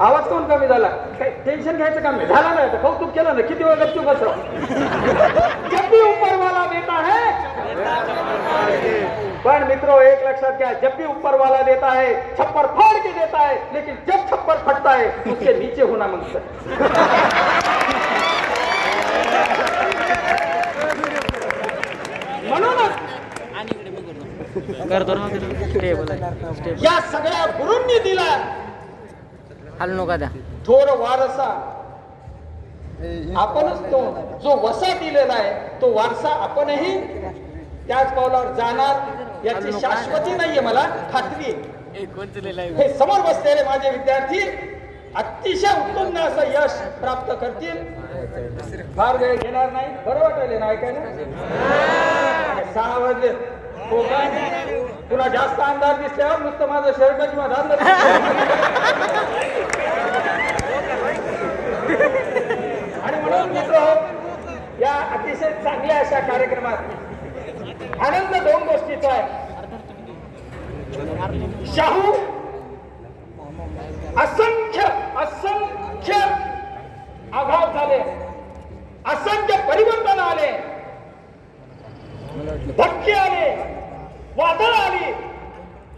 आवाज कोण कमी झाला? काही टेन्शन घ्यायचं काम नाही. झाला नाही तर कौतुक केलं ना, किती वेळ गपचूप बसव. जब भी ऊपर वाला देता है, पण मित्रों एक लक्षात घ्या, जब भी ऊपर वाला देता है छप्पर फाड़ के देता है, लेकिन जब छप्पर फटता है उसके नीचे होना मांगता है. म्हणूनच या सगळ्या गुरूंनी दिला हलू नका द्या थोर वारसा. आपणच तो जो वसा दिलेला आहे तो वारसा आपणही त्याच पावलावर जाणार याची शाश्वती नाहीये, मला खात्री. हे समोर बसलेले माझे विद्यार्थी अतिशय उत्तुंग असं यश प्राप्त करतील. फार वेळ घेणार नाही. बरं वाटेल ना ऐकायला? 6 वाजले. हो का? तुला जास्त अंधार दिसल्यावर नुसतं माझं शर्ट किंवा धारलं. आणि म्हणून मित्र या अतिशय चांगल्या अशा कार्यक्रमात आनंद 2 गोष्टीचा आहे. शाहू असंख्य असंख्य आघात झाले, असंख्य परिवर्तन आले, धक्के आले, वादळ आली,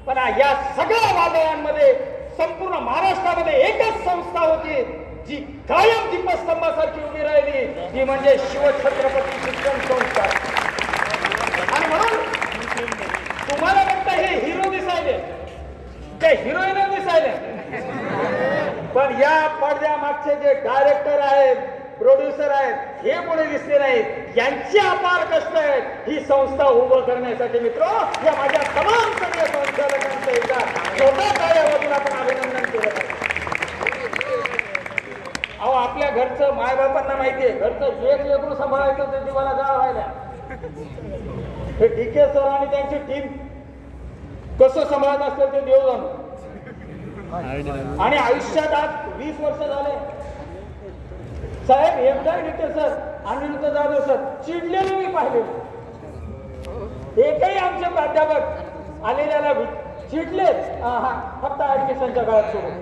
पण या सगळ्या वादळांमध्ये संपूर्ण महाराष्ट्रामध्ये एकच संस्था होती जी कायम दीपस्तंभासारखी उभी राहिली, ती म्हणजे शिवछत्रपती शिक्षण संस्था. आणि म्हणून तुम्हाला वाटतं हे हिरो दिसायले, ते हिरोईन दिसायले, पण या पडद्या मागचे जे डायरेक्टर आहेत, प्रोड्युसर आहेत, हे कोणी दिसले नाहीत. यांची अपार कष्ट आहेत ही संस्था उभं करण्यासाठी. मित्र या माझ्या तमाम सगळ्या संचालकांचं एकदा स्वतः टाळ्यावाजून आपण अभिनंदन केलं. अहो आपल्या घरचं मायबापांना माहितीये, घरचं जे लेकरू सांभाळायचं ते जीवाला जाळ व्हायला. हे डीके सर आणि त्यांची टीम कसं सांभाळत असेल ते देव जाणो. आणि आयुष्यात आज 20 वर्ष झाले साहेब, एकदा DK sir Anirudh Jadhav sir चिडलेले मी पाहिले. एकही आमचे प्राध्यापक आलेल्याला चिडले फक्त ऍडमिशनच्या काळात सोडून.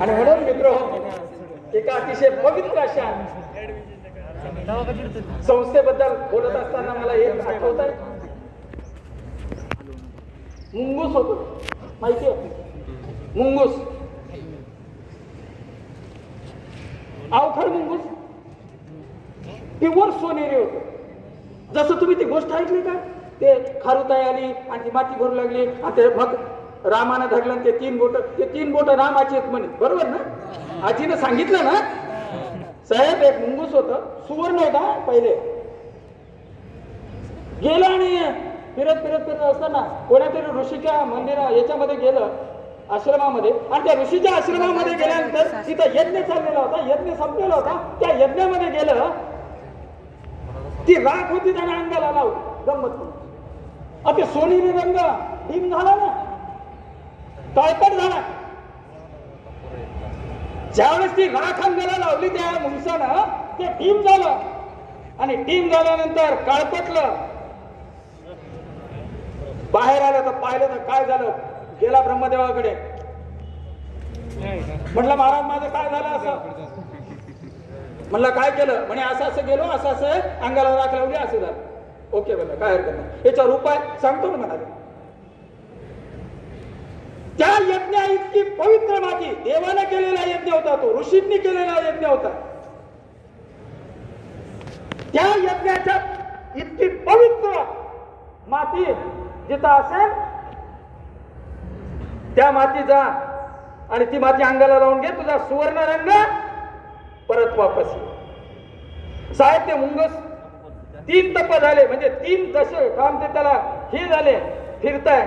आणि म्हणून मित्र एका अतिशय पवित्र अशा संस्थेबद्दल बोलत असताना मला एक आठवत आहे. मुंगूस होतो, माहिती आहे मुंगूस, अवखळ मुंगूस, प्युअर सोनेरी होतं. जसं तुम्ही ती गोष्ट ऐकली का, ते खारुताई आली आणि ती माती भरू लागली आणि ते मग रामानं धरलं ते 3 बोट रामाची आहेत म्हणे, बरोबर ना? आजीनं सांगितलं ना साहेब. एक मुंगूस होतं, सुवर्ण होता पहिले. गेलं आणि फिरत असताना कोणातरी ऋषीच्या मंदिरा याच्यामध्ये गेलं, आश्रमामध्ये. आणि त्या ऋषीच्या आश्रमामध्ये गेल्यानंतर तिथं यज्ञ चाललेला होता, यज्ञ संपलेला होता. त्या यज्ञामध्ये गेलं, ती राख होती त्याने अंगाला लावली. गंमत ते सोनेरी रंग टीम झाला ना, काळपट झाला. ज्यावेळेस ती राख अंगाला लावली त्या मुंगसानं, ते टीम झालं. आणि टीम झाल्यानंतर काळपटलं. बाहेर आलं तर पाहिलं तर काय झालं, गेला ब्रह्मदेवाकडे. म्हटलं महाराज माझं काय झालं असं. म्हणलं काय केलं? म्हणे असं असं गेलो, असं असं अंगाला राख लावली, असं झालं. ओके बोला, काय हरकत नाही, याच्यावर उपाय सांगतो ना म्हणाले. त्या यज्ञा इतकी पवित्र माती, देवाने केलेला यज्ञ होता, तो ऋषींनी केलेला यज्ञ होता. त्या यज्ञाच्या इतकी पवित्र माती जिथं असेल त्या माती जा आणि ती माती अंगाला लावून घे, तुझा सुवर्ण रंग परत वापस. साहेब ते मुंगस 3 तप झाले, म्हणजे 3 दशे काम ते त्याला हे झाले, फिरताय.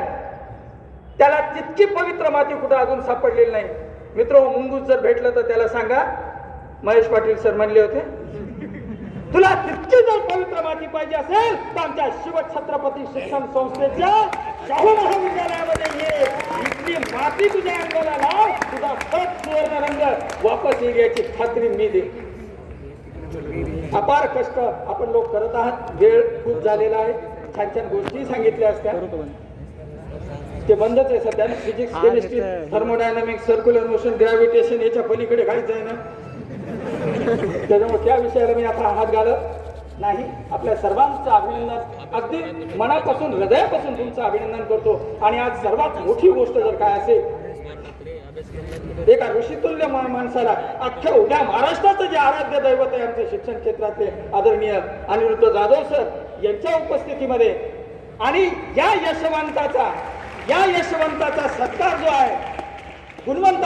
त्याला तितकी पवित्र माती कुठं अजून सापडलेली नाही. मित्र मुंगूस जर भेटलं तर त्याला सांगा, महेश पाटील सर म्हणले होते, तुला तितकी जर पवित्र माती पाहिजे असेल तर आमच्या शिवछत्रपती शिक्षण संस्थेच्या शाहू महाविद्यालयामध्ये ये. इतकी माती तुझ्या अंगाला लाव, तुझा सत सुवर्ण रंग वापस येईल याची खात्री मी दे. अपार कष्ट आपण लोक करत आहात. वेळ खूप झालेला आहे, छान छान गोष्टी सांगितल्या असत्या. ते बंदच आहे सध्या. फिजिक्स, हा, केमिस्ट्री, तिथं- थर्मोडायनामिक्स, सर्क्युलर मोशन, ग्रॅव्हिटेशन याच्या पलीकडे काहीच आहे ना. त्याच्यामुळे त्या विषयाला मी आता हात घालत नाही. आपल्या सर्वांचं अभिनंदन, अगदी मनापासून हृदयापासून तुमचं अभिनंदन करतो. आणि आज सर्वात मोठी गोष्ट जर काय असेल, एका ऋषितुल्य माणसाला अख्ख्या उभ्या महाराष्ट्राचं जे आराध्य दैवत आहे आमच्या शिक्षण क्षेत्रातले आदरणीय अनिरुद्ध जाधव सर यांच्या उपस्थितीमध्ये आणि या यशवंताचा सत्कार जो आहे गुणवंत